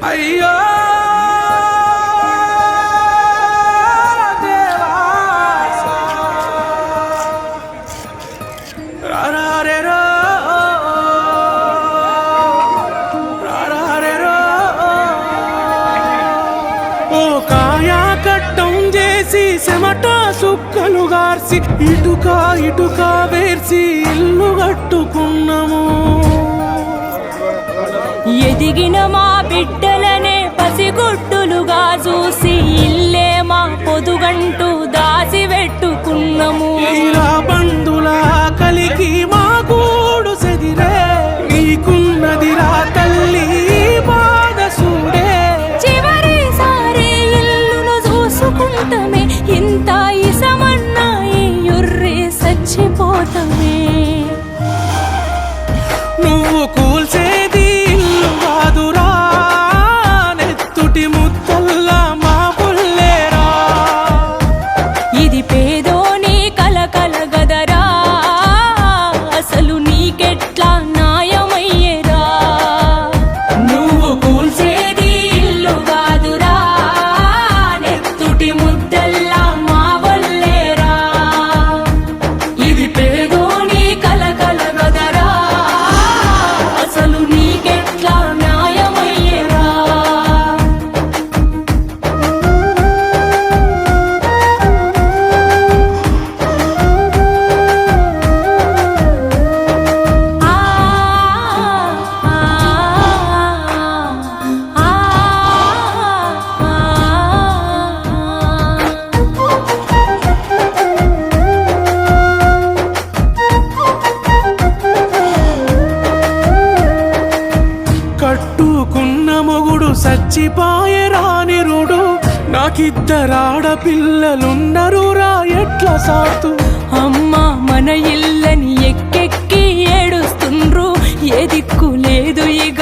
అయ్యో చెమట సుక్కలు గార్చి ఇటుక ఇటుక వేర్చి ఇల్లు కట్టుకున్నాము. ఎదిగిన మా బిడ్డలనే పసిగుట్టులుగా చూసి ఇల్లే మా పొదుగంటూ దాసి పెట్టుకున్నాము. ఇలా బంధుల కలికి మా గూడు సెదిరే నీకున్నదిరా తల్లి బాధ చూడే. చివరిసారి ఇల్లును చూసుకుంటమే ఇంత ఇసమన్నాయి యుర్రి చచ్చిపోతమే. నువ్వు కూల్చేది ఇల్లు కాదురా నెత్తుటి ముద్దల్లా మా పుల్లేరా. ఇది పేదోని కలకల గదరా అసలు నీకెట్లా న్యాయమయ్యేరా. నువ్వు కూల్చేది ఇల్లు కాదురా నెత్తుటి ముద్దల్లా మా వల్లేరా. ఇది పేదోని కలకల గదరా అసలు నీకెట్లా న్యాయమయ్యేరా. కట్టుకున్న మొగుడు సచ్చిపాయరా నిరుడు. నాకిద్దరాడపిల్లలున్నరురా ఎట్లా సాతు. అమ్మ మన ఇల్లని ఎక్కెక్కి ఏడుస్తుండ్రు. ఏ దిక్కు లేదు ఇక